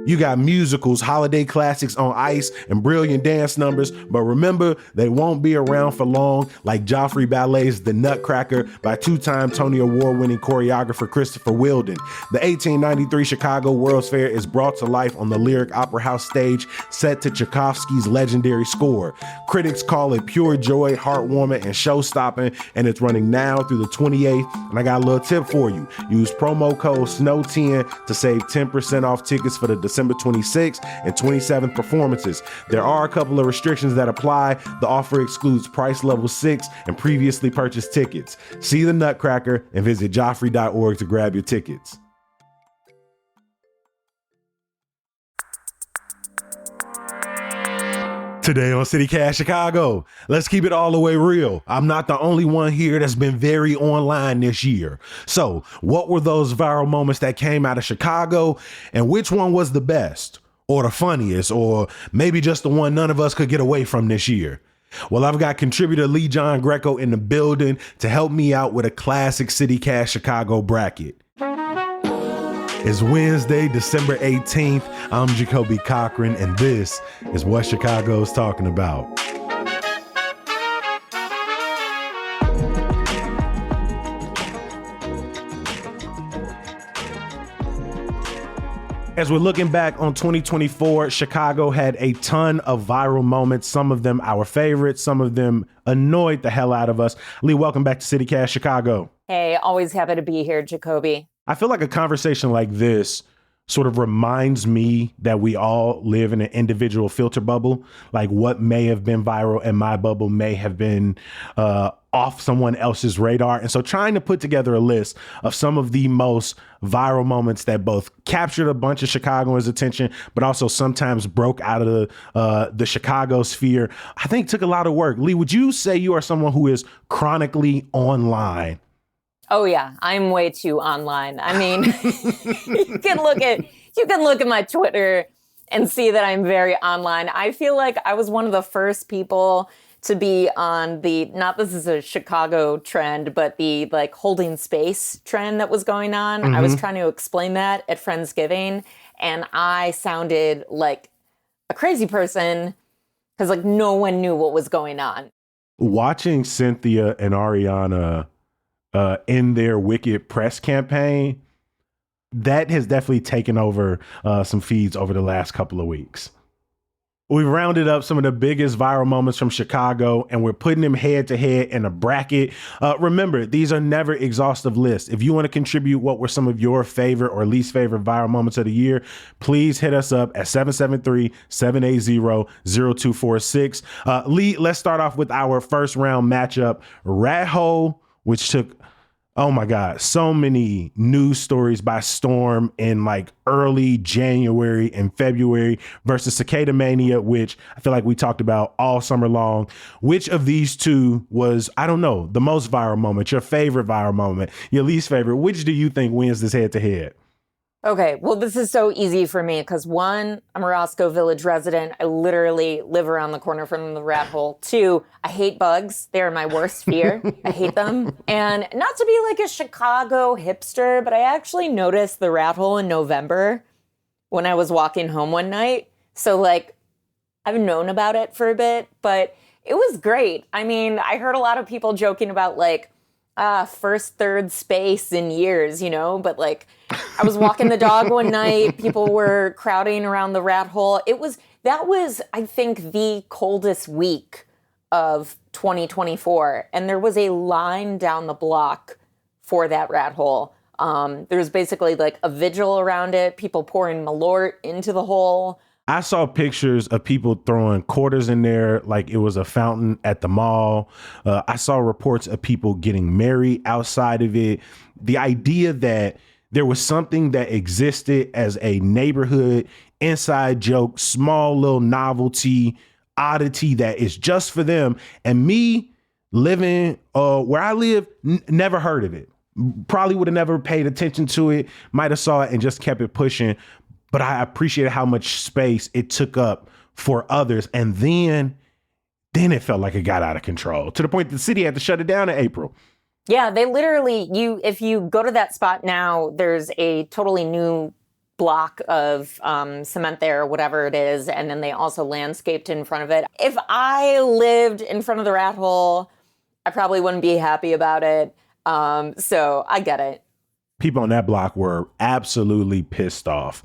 You got musicals, holiday classics on ice, and brilliant dance numbers, but remember, they won't be around for long, like Joffrey Ballet's The Nutcracker by two-time Tony Award-winning choreographer Christopher Wheeldon. The 1893 Chicago World's Fair is brought to life on the Lyric Opera House stage, set to Tchaikovsky's legendary score. Critics call it pure joy, heartwarming, and show-stopping, and it's running now through the 28th. And I got a little tip for you. Use promo code SNOW10 to save 10% off tickets for the December 26th and 27th performances. There are a couple of restrictions that apply. The offer excludes price level 6 and previously purchased tickets. See the Nutcracker and visit joffrey.org to grab your tickets. Today on CityCast Chicago, let's keep it all the way real. I'm not the only one here that's been very online this year. So, what were those viral moments that came out of Chicago, and which one was the best, or the funniest, or maybe just the one none of us could get away from this year? Well, I've got contributor Lee John Greco in the building to help me out with a classic CityCast Chicago bracket. It's Wednesday, December 18th. I'm Jacoby Cochran, and this is what Chicago's talking about. As we're looking back on 2024, Chicago had a ton of viral moments, some of them our favorites, some of them annoyed the hell out of us. Lee, welcome back to CityCast Chicago. Hey, always happy to be here, Jacoby. I feel like a conversation like this sort of reminds me that we all live in an individual filter bubble. Like what may have been viral in my bubble may have been off someone else's radar. And so trying to put together a list of some of the most viral moments that both captured a bunch of Chicagoans' attention, but also sometimes broke out of the Chicago sphere, I think took a lot of work. Lee, would you say you are someone who is chronically online? Oh yeah, I'm way too online. I mean, you can look at my Twitter and see that I'm very online. I feel like I was one of the first people to be on not this is a Chicago trend, but the like holding space trend that was going on. Mm-hmm. I was trying to explain that at Friendsgiving, and I sounded like a crazy person because like no one knew what was going on. Watching Cynthia and Ariana in their Wicked press campaign, that has definitely taken over some feeds over the last couple of weeks. We've rounded up some of the biggest viral moments from Chicago, and we're putting them head to head in a bracket. Remember, these are never exhaustive lists. If you want to contribute what were some of your favorite or least favorite viral moments of the year, please hit us up at 773-780-0246. Lee, let's start off with our first round matchup. Rat Hole, which took, oh my God, so many news stories by storm in like early January and February, versus Cicada Mania, which I feel like we talked about all summer long. Which of these two was, I don't know, the most viral moment, your favorite viral moment, your least favorite? Which do you think wins this head to head? Okay, well, this is so easy for me because one, I'm a Roscoe Village resident. I literally live around the corner from the Rat Hole. Two, I hate bugs. They're my worst fear. I hate them. And not to be like a Chicago hipster, but I actually noticed the Rat Hole in November when I was walking home one night. So like, I've known about it for a bit, but it was great. I mean, I heard a lot of people joking about like, first, third space in years, you know, but like I was walking the dog one night, people were crowding around the Rat Hole. That was, I think, the coldest week of 2024. And there was a line down the block for that Rat Hole. There was basically like a vigil around it, people pouring Malort into the hole. I saw pictures of people throwing quarters in there like it was a fountain at the mall. I saw reports of people getting married outside of it. The idea that there was something that existed as a neighborhood inside joke, small little novelty, oddity that is just for them. And me living where I live, never heard of it. Probably would have never paid attention to it, might have saw it and just kept it pushing. But I appreciated how much space it took up for others. And then it felt like it got out of control to the point that the city had to shut it down in April. Yeah, they literally, if you go to that spot now, there's a totally new block of cement there or whatever it is, and then they also landscaped in front of it. If I lived in front of the rat hole, I probably wouldn't be happy about it. So I get it. People on that block were absolutely pissed off.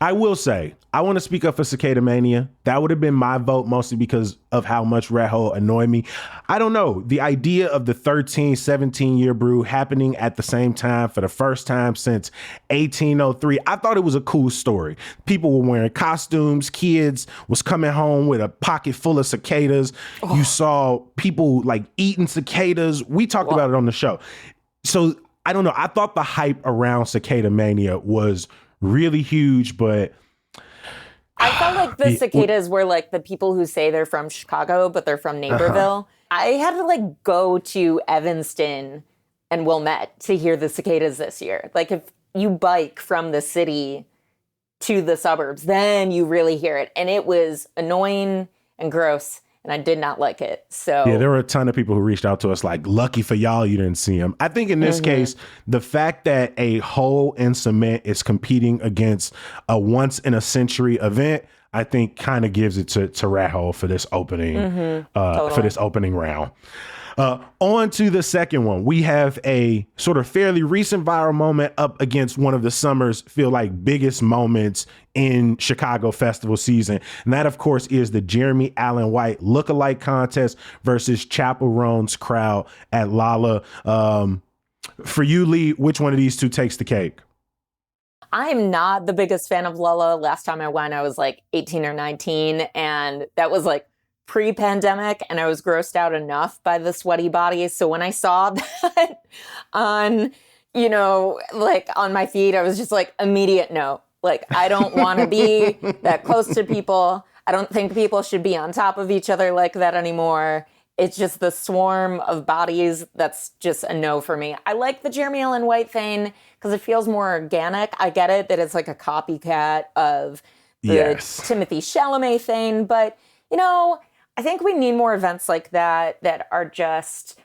I will say, I want to speak up for Cicada Mania. That would have been my vote, mostly because of how much Rat Hole annoyed me. I don't know. The idea of the 13, 17-year brew happening at the same time for the first time since 1803, I thought it was a cool story. People were wearing costumes. Kids was coming home with a pocket full of cicadas. Oh. You saw people like eating cicadas. We talked about it on the show. So I don't know. I thought the hype around Cicada Mania was really huge, but I felt like the cicadas were like the people who say they're from Chicago, but they're from Naperville. I had to like go to Evanston and Wilmette to hear the cicadas this year. Like if you bike from the city to the suburbs, then you really hear it. And it was annoying and gross. And I did not like it. So yeah, there were a ton of people who reached out to us like, lucky for y'all, you didn't see him. I think in this case, the fact that a hole in cement is competing against a once in a century event, I think kind of gives it to Rat Hole for this opening, for this opening round. On to the second one. We have a sort of fairly recent viral moment up against one of the summer's feel like biggest moments in Chicago festival season. And that, of course, is the Jeremy Allen White lookalike contest versus Chappell Roan's crowd at Lolla. For you, Lee, which one of these two takes the cake? I'm not the biggest fan of Lolla. Last time I went, I was like 18 or 19, and that was like pre-pandemic, and I was grossed out enough by the sweaty bodies. So when I saw that on, like on my feed, I was just like, immediate no. Like, I don't want to be that close to people. I don't think people should be on top of each other like that anymore. It's just the swarm of bodies that's just a no for me. I like the Jeremy Allen White thing because it feels more organic. I get it that it's like a copycat of the Timothy Chalamet thing, but I think we need more events like that are just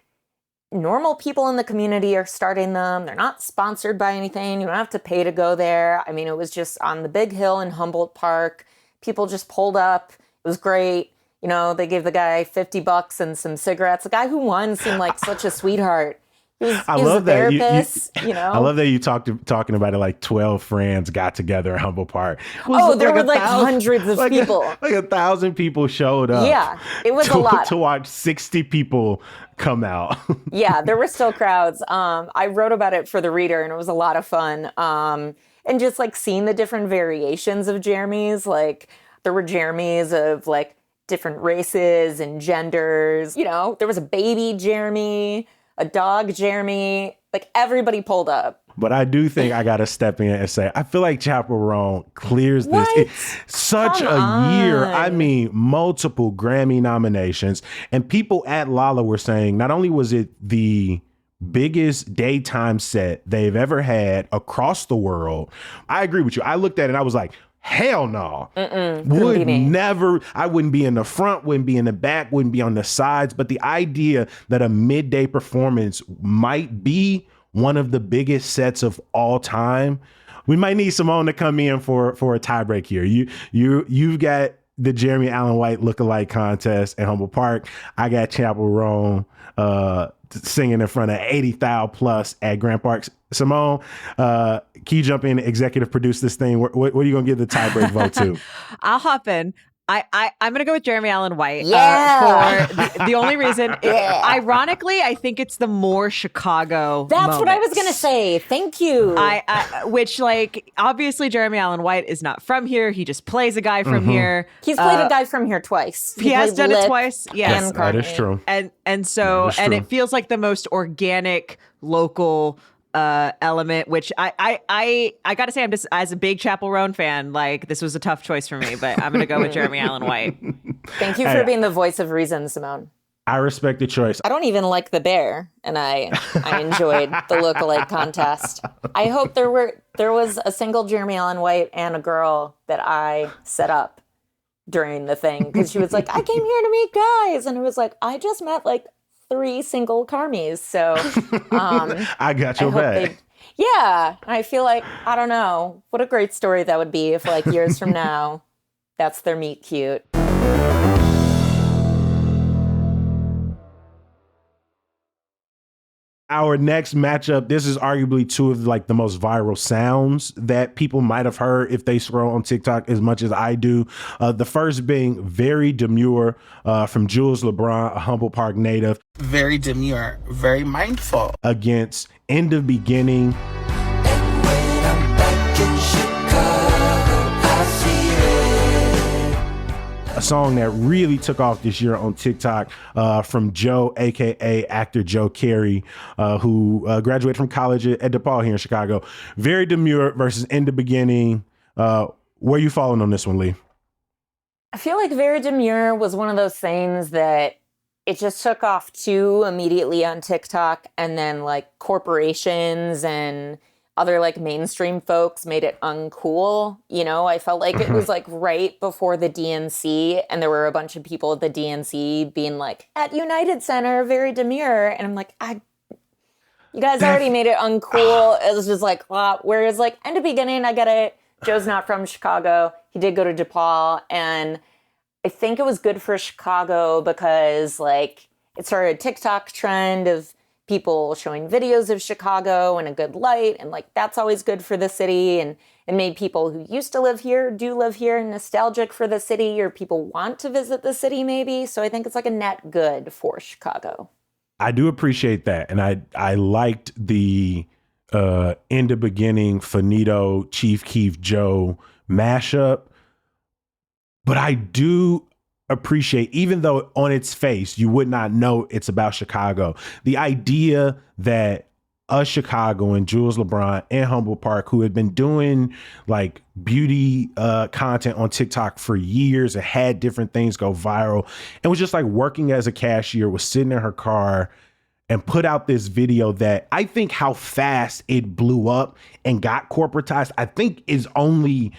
normal people in the community are starting them. They're not sponsored by anything. You don't have to pay to go there. I mean, it was just on the big hill in Humboldt Park. People just pulled up. It was great. They gave the guy $50 and some cigarettes. The guy who won seemed like such a sweetheart. I love that. I love that you talking about it like 12 friends got together in Humboldt Park. There were like hundreds of people. Like 1,000 people showed up. Yeah, it was a lot. To watch 60 people come out. Yeah, there were still crowds. I wrote about it for The Reader, and it was a lot of fun. And just like seeing the different variations of Jeremys, like there were Jeremys of like different races and genders. There was a baby Jeremy, a dog Jeremy, like everybody pulled up. But I do think I got to step in and say, I feel like Chappell Roan clears this. It's such a year. I mean, multiple Grammy nominations. And people at Lolla were saying, not only was it the biggest daytime set they've ever had across the world. I agree with you. I looked at it and I was like, hell no. Would never. I wouldn't be in the front, wouldn't be in the back, wouldn't be on the sides. But the idea that a midday performance might be one of the biggest sets of all time, we might need Simone to come in for a tiebreak here. You've got the Jeremy Allen White lookalike contest at Humboldt Park. I got Chappell Roan singing in front of 80,000 plus at Grant Park. Simone, can you jump in and executive produce this thing? What are you going to give the tiebreak vote to? I'll hop in. I'm going to go with Jeremy Allen White. For the only reason, ironically, I think it's the more Chicago That's moment. What I was going to say. Thank you. Which, like, obviously Jeremy Allen White is not from here. He just plays a guy from here. He's played a guy from here twice. He has done it twice. Yes. That is true. And so, and it feels like the most organic local element, which I gotta say, I'm just, as a big Chappell Roan fan, like, this was a tough choice for me, but I'm gonna go with Jeremy Allen White. Thank you for being the voice of reason, Simone. I respect the choice. I don't even like the bear, and I enjoyed the lookalike contest. I hope there was a single Jeremy Allen White and a girl that I set up during the thing, because she was like, I came here to meet guys, and it was like, I just met like 3 single Carmies, so I got your back. Yeah, I feel like, I don't know, what a great story that would be if like years from now, that's their meet cute. Our next matchup, this is arguably two of like the most viral sounds that people might have heard if they scroll on TikTok as much as I do. The first being Very Demure from Jules LeBron, a Humble Park native. Very demure, very mindful. Against In the Beginning. And when I'm back in Chicago, I see it. A song that really took off this year on TikTok from Joe, aka actor Joe Carey, who graduated from college at DePaul here in Chicago. Very Demure versus In the Beginning. Where are you falling on this one, Lee? I feel like Very Demure was one of those things that it just took off too immediately on TikTok, and then like corporations and other like mainstream folks made it uncool. You know, I felt like it was like right before the DNC, and there were a bunch of people at the DNC being like, at United Center, Very Demure. And I'm like, you guys already made it uncool. It was just like, whereas like In the Beginning, I get it. Joe's not from Chicago. He did go to DePaul, and I think it was good for Chicago because like it started a TikTok trend of people showing videos of Chicago in a good light, and like that's always good for the city, and it made people who used to live here, do live here, nostalgic for the city, or people want to visit the city maybe. So I think it's like a net good for Chicago. I do appreciate that, and I liked the In the Beginning Finito Chief Keef Joe mashup. But I do appreciate, even though on its face you would not know it's about Chicago, the idea that a Chicagoan, Jules LeBron and Humble Park, who had been doing like beauty content on TikTok for years and had different things go viral, and was just like working as a cashier, was sitting in her car and put out this video that I think how fast it blew up and got corporatized, I think is only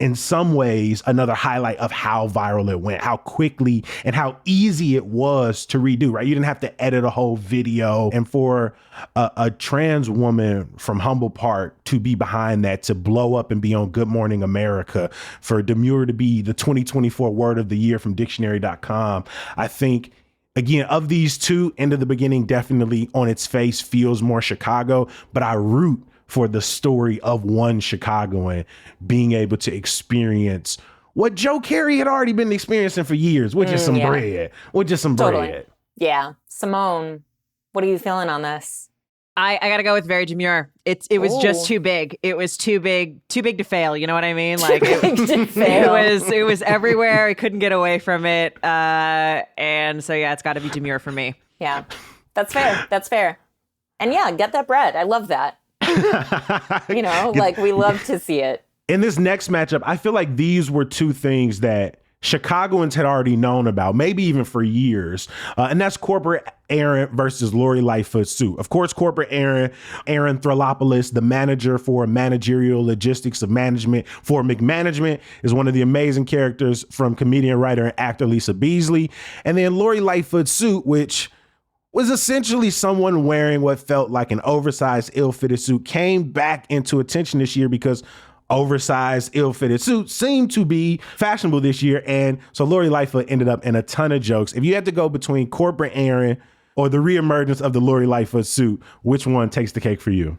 in some ways another highlight of how viral it went, how quickly and how easy it was to redo, right? You didn't have to edit a whole video. And for a trans woman from Humble Park to be behind that, to blow up and be on Good Morning America, for Demure to be the 2024 word of the year from dictionary.com, I think, again, of these two, In the Beginning definitely on its face feels more Chicago, but I root for the story of one Chicagoan being able to experience what Joe Carey had already been experiencing for years, which is some bread, bread. Yeah. Simone, what are you feeling on this? I gotta go with Very Demure. It was just too big. It was too big to fail. You know what I mean? Like it was everywhere. I couldn't get away from it. And so yeah, it's got to be Demure for me. Yeah, that's fair. That's fair. And yeah, get that bread. I love that. You know, like we love to see it. In this next matchup, I feel like these were two things that Chicagoans had already known about, maybe even for years. And that's Corporate Aaron versus Lori Lightfoot Sue. Of course, Corporate Aaron Threlopoulos, the manager for managerial logistics of management for McManagement, is one of the amazing characters from comedian, writer, and actor Lisa Beasley. And then Lori Lightfoot Sue, which was essentially someone wearing what felt like an oversized, ill-fitted suit, came back into attention this year because oversized, ill-fitted suits seemed to be fashionable this year. And so Lori Lightfoot ended up in a ton of jokes. If you had to go between Corporate Aaron or the reemergence of the Lori Lightfoot suit, which one takes the cake for you?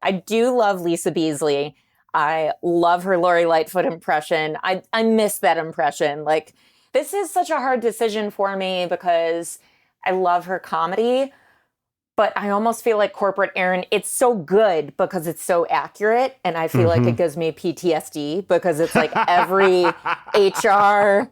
I do love Lisa Beasley. I love her Lori Lightfoot impression. I miss that impression. Like, this is such a hard decision for me because I love her comedy, but I almost feel like Corporate Aaron, it's so good because it's so accurate. And I feel like it gives me PTSD because it's like every HR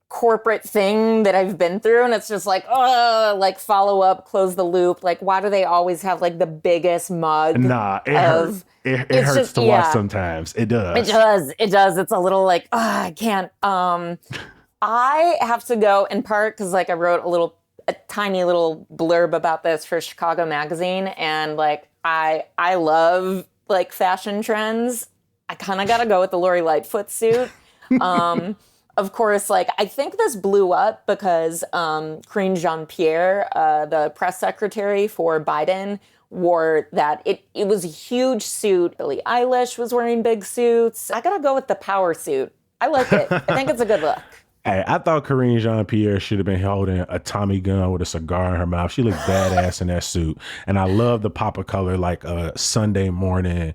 corporate thing that I've been through. And it's just like, oh, like follow up, close the loop. Like, why do they always have like the biggest mug? Nah, it hurts. It hurts just, to watch sometimes. It does. It does. It's a little like, I can't. I have to go in part because like I wrote a tiny little blurb about this for Chicago Magazine, and like I love like fashion trends. I kind of got to go with the Lori Lightfoot suit. Of course, like I think this blew up because Karine Jean-Pierre, the press secretary for Biden, wore that. It was a huge suit. Billie Eilish was wearing big suits. I gotta go with the power suit. I like it. I think it's a good look. Hey, I thought Karine Jean-Pierre should have been holding a Tommy gun with a cigar in her mouth. She looked badass in that suit. And I love the pop of color, like a Sunday morning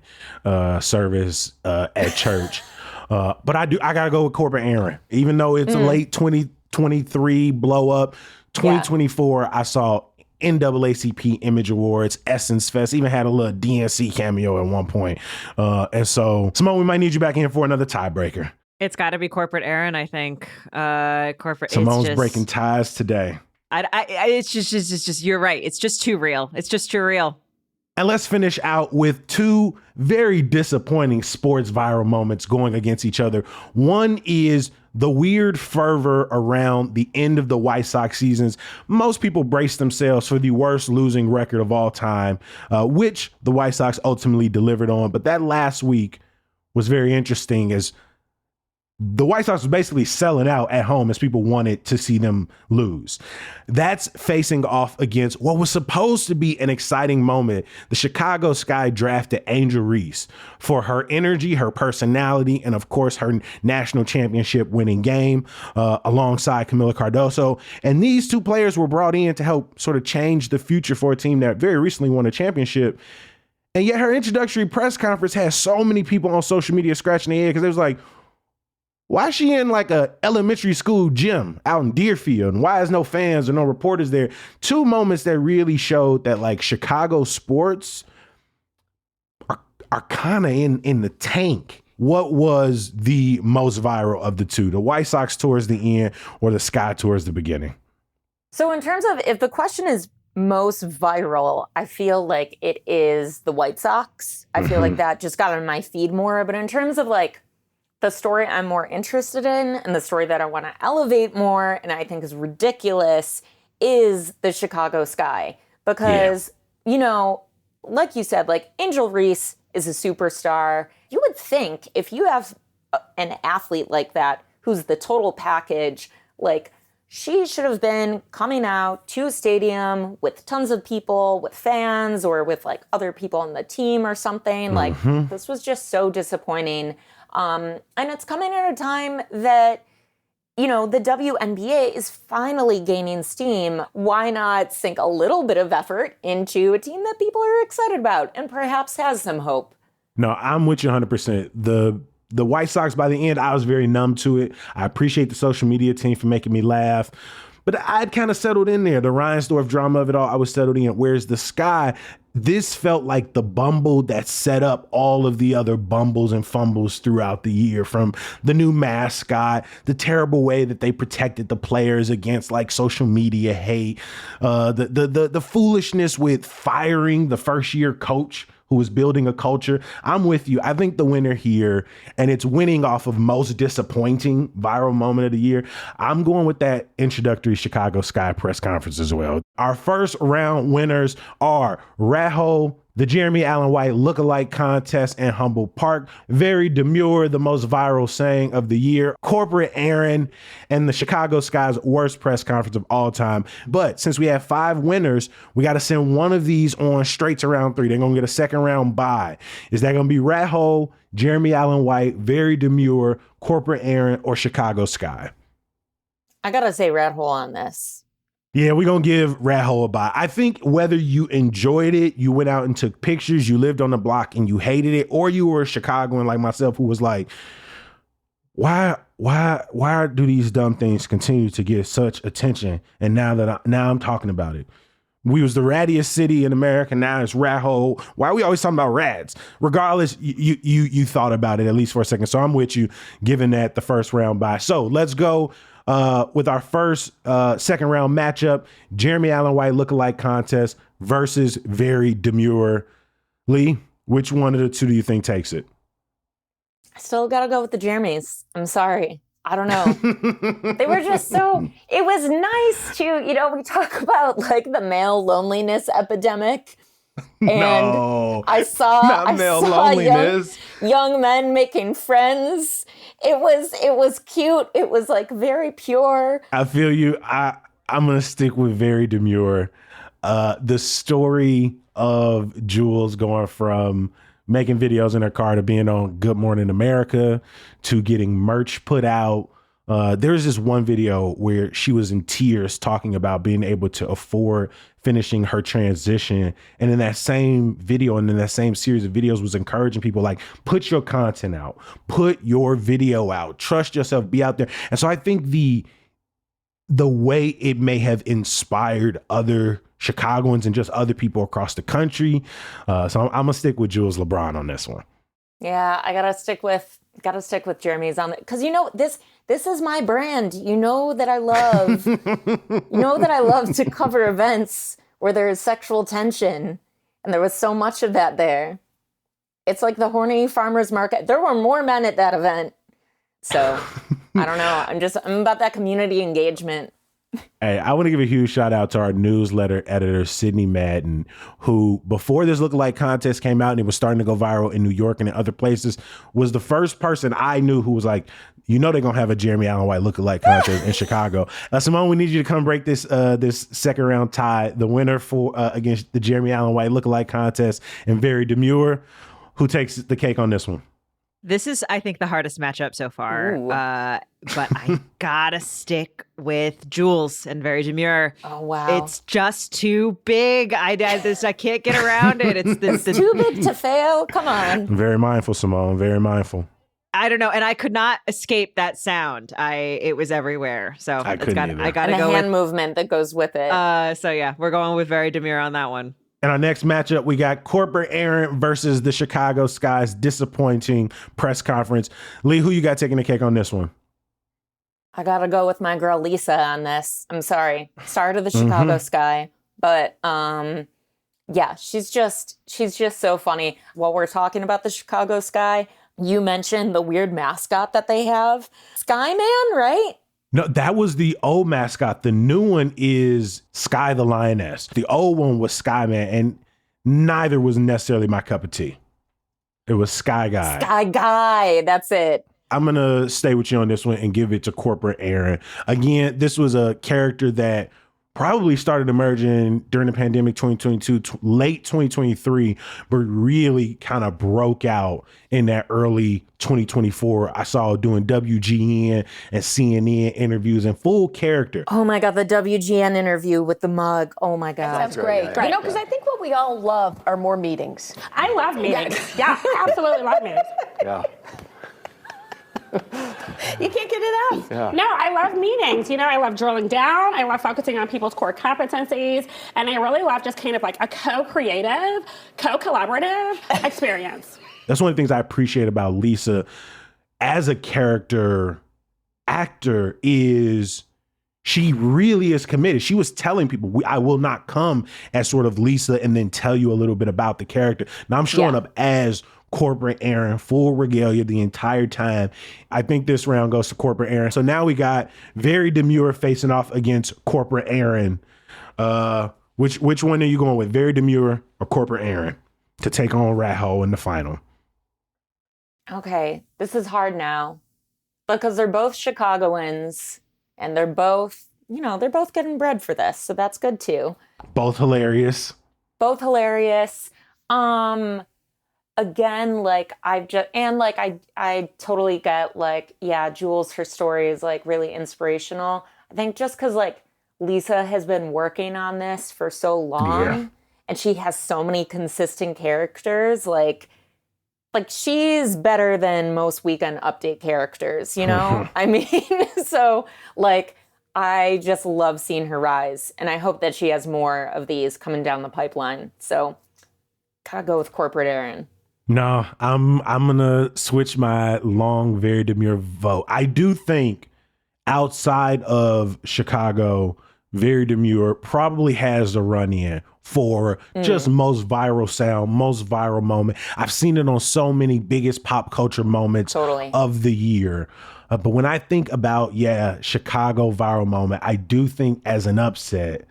service at church. But I gotta go with Corporate Aaron. Even though it's a late 2023 blow up, 2024, I saw NAACP Image Awards, Essence Fest, even had a little DNC cameo at one point. And so, Simone, we might need you back in for another tiebreaker. It's got to be Corporate Aaron, I think. Corporate. Simone's breaking ties today. It's just. You're right. It's just too real. It's just too real. And let's finish out with two very disappointing sports viral moments going against each other. One is the weird fervor around the end of the White Sox seasons. Most people brace themselves for the worst losing record of all time, which the White Sox ultimately delivered on. But that last week was very interesting as the White Sox was basically selling out at home as people wanted to see them lose. That's facing off against what was supposed to be an exciting moment. The Chicago Sky drafted Angel Reese for her energy, her personality, and of course her national championship winning game alongside Camila Cardoso. And these two players were brought in to help sort of change the future for a team that very recently won a championship. And yet her introductory press conference had so many people on social media scratching their head because it was like, why is she in like a elementary school gym out in Deerfield? And why is no fans or no reporters there? Two moments that really showed that like Chicago sports are kind of in the tank. What was the most viral of the two? The White Sox towards the end or the Sky towards the beginning? So in terms of if the question is most viral, I feel like it is the White Sox. I feel like that just got on my feed more. But in terms of like the story I'm more interested in and the story that I want to elevate more and I think is ridiculous is the Chicago Sky. Because, you know, like you said, like Angel Reese is a superstar. You would think if you have an athlete like that who's the total package, like she should have been coming out to a stadium with tons of people, with fans or with like other people on the team or something. Like this was just so disappointing. And it's coming at a time that, you know, the WNBA is finally gaining steam. Why not sink a little bit of effort into a team that people are excited about and perhaps has some hope? No, I'm with you 100%. The White Sox, by the end, I was very numb to it. I appreciate the social media team for making me laugh. But I'd kind of settled in there. The Reinsdorf drama of it all, I was settled in. Whereas the Sky, this felt like the bumble that set up all of the other bumbles and fumbles throughout the year, from the new mascot, the terrible way that they protected the players against like social media hate, the foolishness with firing the first year coach who was building a culture. I'm with you. I think the winner here, and it's winning off of most disappointing viral moment of the year, I'm going with that introductory Chicago Sky press conference as well. Our first round winners are Rat Hole, the Jeremy Allen White lookalike contest, and Humble Park. Very demure, the most viral saying of the year. Corporate Aaron, and the Chicago Sky's worst press conference of all time. But since we have 5 winners, we got to send one of these on straight to round 3. They're going to get a second round bye. Is that going to be Rat Hole, Jeremy Allen White, very demure, Corporate Aaron, or Chicago Sky? I got to say Rat Hole on this. Yeah, we're going to give Rat Hole a bye. I think whether you enjoyed it, you went out and took pictures, you lived on the block and you hated it, or you were a Chicagoan like myself who was like, why do these dumb things continue to get such attention? And now I'm talking about it. We was the rattiest city in America. Now it's Rat Hole. Why are we always talking about rats? Regardless, you thought about it at least for a second. So I'm with you, giving that the first round bye. So let's go with our first second round matchup, Jeremy Allen White lookalike contest versus very demure Lee. Which one of the two do you think takes it? I still got to go with the Jeremys. I'm sorry. I don't know. They were just so, it was nice to, you know, we talk about like the male loneliness epidemic. And No, I saw loneliness. young men making friends. It was cute. It was like very pure. I feel you. I'm gonna stick with very demure. The story of Jules going from making videos in her car to being on Good Morning America to getting merch put out. There's this one video where she was in tears talking about being able to afford finishing her transition. And in that same video and in that same series of videos was encouraging people like, put your content out, put your video out, trust yourself, be out there. And so I think the way it may have inspired other Chicagoans and just other people across the country. So I'm gonna stick with Jules LeBron on this one. Yeah, I gotta stick with Jeremy's on it because this is my brand. You know that I love to cover events where there is sexual tension, and there was so much of that there. It's like the horny farmers market. There were more men at that event, so I don't know. I'm about that community engagement. Hey, I want to give a huge shout out to our newsletter editor, Sydney Madden, who before this lookalike contest came out and it was starting to go viral in New York and in other places, was the first person I knew who was like, they're going to have a Jeremy Allen White lookalike contest in Chicago. Simone, we need you to come break this second round tie. The winner for against the Jeremy Allen White lookalike contest and Very Demure. Who takes the cake on this one? This is, I think, the hardest matchup so far. But I gotta stick with Jules and Very Demure. Oh, wow. It's just too big. I can't get around it. It's too big to fail. Come on. Very mindful, Simone. Very mindful. I don't know. And I could not escape that sound. It was everywhere. So I gotta and go a hand movement that goes with it. So yeah, we're going with Very Demure on that one. In our next matchup, we got Corporate Aaron versus the Chicago Sky's disappointing press conference. Lee, who you got taking the cake on this one? I gotta go with my girl Lisa on this. I'm sorry. Sorry to the Chicago Sky. But yeah, she's just so funny. While we're talking about the Chicago Sky, you mentioned the weird mascot that they have. Skyman, right? No, that was the old mascot. The new one is Sky the Lioness. The old one was Skyman, and neither was necessarily my cup of tea. It was Sky Guy. Sky Guy, that's it. I'm going to stay with you on this one and give it to Corporate Aaron. Again, this was a character that probably started emerging during the pandemic 2022, late 2023, but really kind of broke out in that early 2024. I saw doing WGN and CNN interviews in full character. Oh my God, the WGN interview with the mug. Oh my God. That's great. You know, because I think what we all love are more meetings. I love meetings. Yeah, absolutely love meetings. Yeah. You can't get it out. Yeah. No, I love meetings. You know, I love drilling down. I love focusing on people's core competencies. And I really love just kind of like a co-creative, co-collaborative experience. That's one of the things I appreciate about Lisa as a character actor is she really is committed. She was telling people, I will not come as sort of Lisa and then tell you a little bit about the character. Now I'm showing up as Corporate Aaron, full regalia the entire time. I think this round goes to Corporate Aaron. So now we got Very Demure facing off against Corporate Aaron. Which one are you going with, Very Demure or Corporate Aaron, to take on Rat Hole in the final? Okay, this is hard now because they're both Chicagoans and they're both getting bread for this. So that's good too. Both hilarious. Again, like I totally get like, yeah, Jules, her story is like really inspirational. I think just because like Lisa has been working on this for so long and she has so many consistent characters, like she's better than most Weekend Update characters, you know? I mean, so like I just love seeing her rise and I hope that she has more of these coming down the pipeline. So gotta go with Corporate Aaron. No, I'm gonna switch my long, Very Demure vote. I do think outside of Chicago, Very Demure probably has the run in for just most viral sound, most viral moment. I've seen it on so many biggest pop culture moments of the year. But when I think about, Chicago viral moment, I do think as an upset,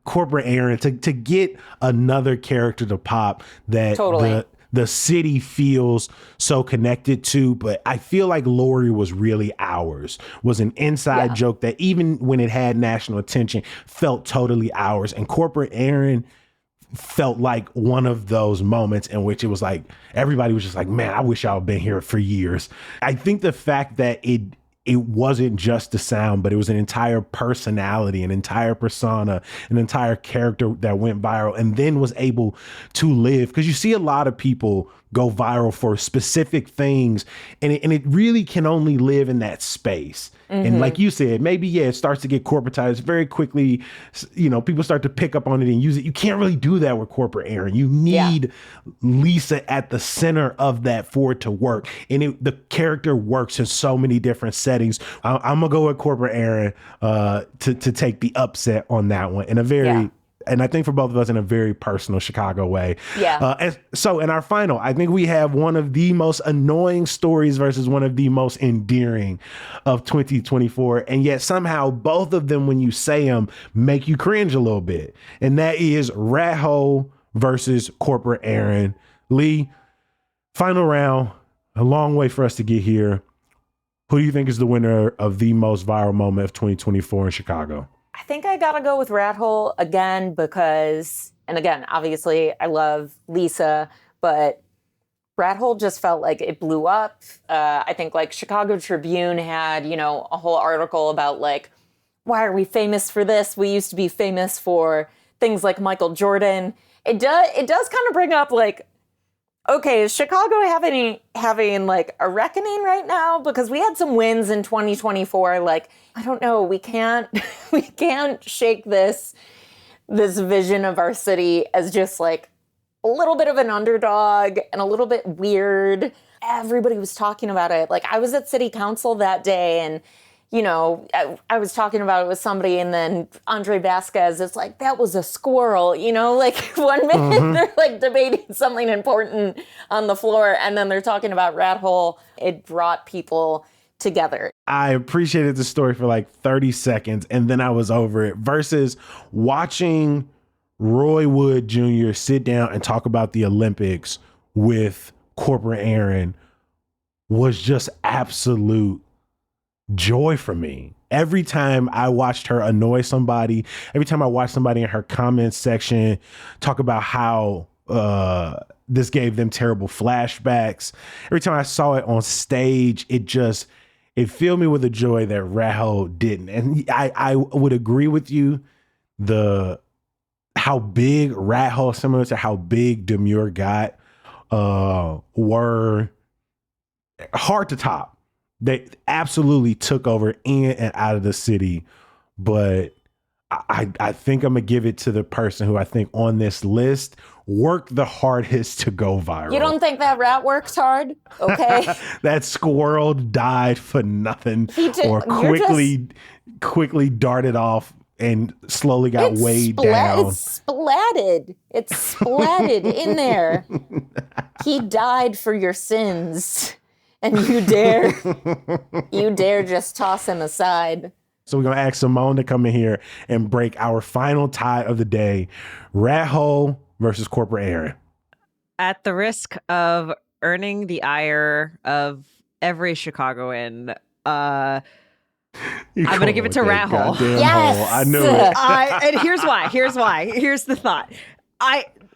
Corporate Aaron to get another character to pop that the city feels so connected to, but I feel like Lori was really ours, was an inside joke that even when it had national attention, felt totally ours. And Corporate Aaron felt like one of those moments in which it was like, everybody was just like, man, I wish y'all had been here for years. I think the fact that it wasn't just the sound, but it was an entire personality, an entire persona, an entire character that went viral and then was able to live. Because you see a lot of people go viral for specific things, and it really can only live in that space. And like you said, maybe, it starts to get corporatized very quickly. You know, people start to pick up on it and use it. You can't really do that with Corporate Aaron. You need Lisa at the center of that for it to work. And the character works in so many different settings. I'm going to go with Corporate Aaron to take the upset on that one in a very... And I think for both of us in a very personal Chicago way. Yeah. And so in our final, I think we have one of the most annoying stories versus one of the most endearing of 2024. And yet somehow both of them, when you say them, make you cringe a little bit. And that is Rat Hole versus Corporate Aaron. Lee, final round, a long way for us to get here. Who do you think is the winner of the most viral moment of 2024 in Chicago? I think I gotta go with Rat Hole again because, and again, obviously I love Lisa, but Rat Hole just felt like it blew up. I think like Chicago Tribune had, a whole article about like, why are we famous for this? We used to be famous for things like Michael Jordan. It does kind of bring up like, okay, is Chicago having like a reckoning right now? Because we had some wins in 2024. Like, I don't know, we can't shake this vision of our city as just like a little bit of an underdog and a little bit weird. Everybody was talking about it. Like, I was at city council that day and I was talking about it with somebody, and then Andre Vasquez is like, that was a squirrel, like 1 minute they're like debating something important on the floor, and then they're talking about Rat Hole. It brought people together. I appreciated the story for like 30 seconds, and then I was over it, versus watching Roy Wood Jr. sit down and talk about the Olympics with Corporate Aaron was just absolute joy for me. Every time I watched her annoy somebody, every time I watched somebody in her comments section talk about how this gave them terrible flashbacks, every time I saw it on stage, it filled me with a joy that Rat Hole didn't. And I would agree with you, how big Rat Hole, similar to how big Demure got, were hard to top. They absolutely took over in and out of the city, but I think I'm gonna give it to the person who I think on this list worked the hardest to go viral. You don't think that rat works hard? Okay. That squirrel died for nothing, or quickly darted off and slowly got weighed down. It's splatted. It's splatted in there. He died for your sins. And you dare just toss him aside. So we're going to ask Simone to come in here and break our final tie of the day. Rat Hole versus Corporate Aaron. At the risk of earning the ire of every Chicagoan, I'm going to give it to Rat Hole. Yes! Hole. I knew it. And here's why. Here's the thought.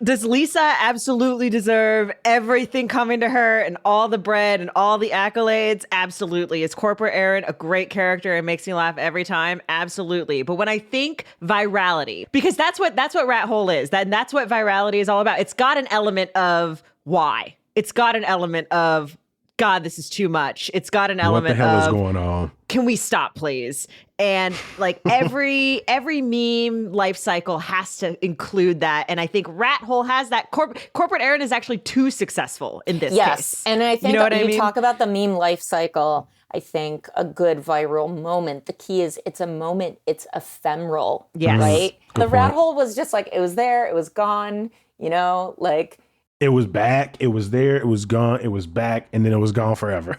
Does Lisa absolutely deserve everything coming to her and all the bread and all the accolades? Absolutely. Is Corporate Aaron a great character and makes me laugh every time? Absolutely. But when I think virality, because that's what Rat Hole is, that's what virality is all about. It's got an element of why. It's got an element of, God, this is too much. It's got an element of, what the hell is going on? Can we stop, please? And like every meme life cycle has to include that. And I think Rat Hole has that. Corporate Aaron is actually too successful in this case. Yes. And I think when you mean? talk about the meme life cycle, I think a good viral moment, the key is it's a moment, it's ephemeral. Yes. Right? Good The Rat point. Hole was just like, it was there, it was gone, like. It was back, it was there, it was gone, it was back, and then it was gone forever.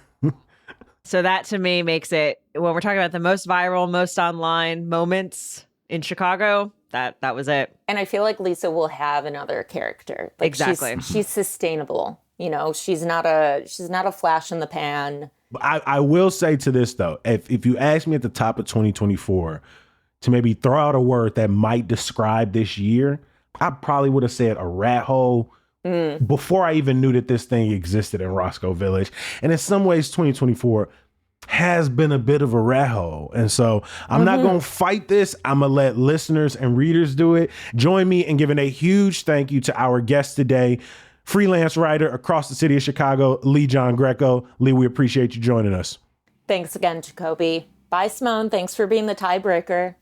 So that to me makes it, when we're talking about the most viral, most online moments in Chicago, that was it. And I feel like Lisa will have another character. Like Exactly. She's sustainable. You know, she's not a flash in the pan. I will say to this though, if you ask me at the top of 2024 to maybe throw out a word that might describe this year, I probably would have said a rat hole before I even knew that this thing existed in Roscoe Village. And in some ways, 2024 has been a bit of a rat hole. And so I'm not going to fight this. I'm going to let listeners and readers do it. Join me in giving a huge thank you to our guest today, freelance writer across the city of Chicago, Lee John Greco. Lee, we appreciate you joining us. Thanks again, Jacoby. Bye, Simone. Thanks for being the tiebreaker.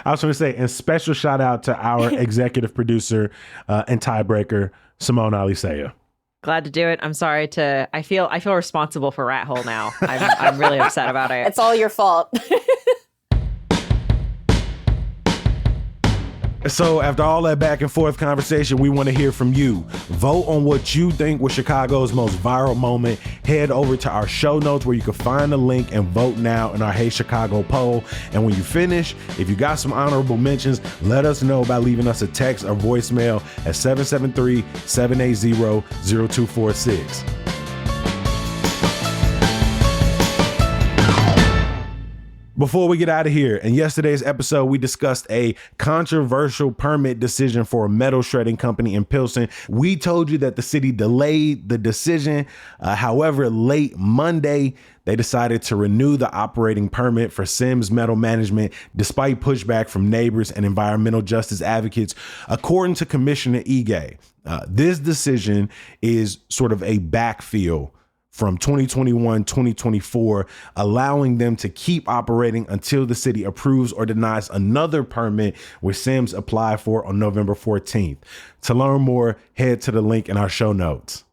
I was going to say, and special shout out to our executive producer and tiebreaker, Simone Alicea. Glad to do it. I'm sorry I feel responsible for Rat Hole now. I'm really upset about it. It's all your fault. So after all that back and forth conversation, we want to hear from you. Vote on what you think was Chicago's most viral moment. Head over to our show notes where you can find the link and vote now in our Hey Chicago poll. And when you finish, if you got some honorable mentions, let us know by leaving us a text or voicemail at 773-780-0246. Before we get out of here, in yesterday's episode, we discussed a controversial permit decision for a metal shredding company in Pilsen. We told you that the city delayed the decision. However, late Monday, they decided to renew the operating permit for Sims Metal Management despite pushback from neighbors and environmental justice advocates. According to Commissioner Ige, this decision is sort of a backfill from 2021-2024, allowing them to keep operating until the city approves or denies another permit which Sims applied for on November 14th. To learn more, head to the link in our show notes.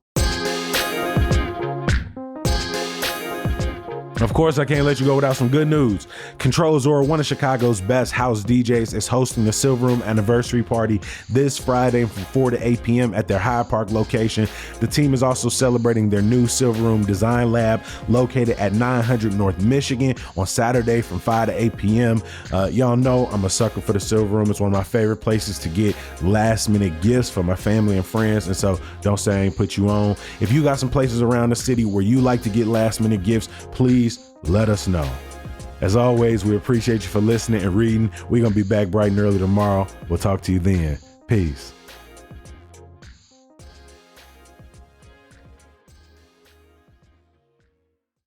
Of course, I can't let you go without some good news. Control Zora, one of Chicago's best house DJs, is hosting the Silver Room anniversary party this Friday from 4 to 8 p.m. at their Hyde Park location. The team is also celebrating their new Silver Room Design Lab located at 900 North Michigan on Saturday from 5 to 8 p.m. Y'all know I'm a sucker for the Silver Room. It's one of my favorite places to get last minute gifts for my family and friends. And so don't say I ain't put you on. If you got some places around the city where you like to get last minute gifts, please let us know. As always, we appreciate you for listening and reading. We're going to be back bright and early tomorrow. We'll talk to you then. Peace.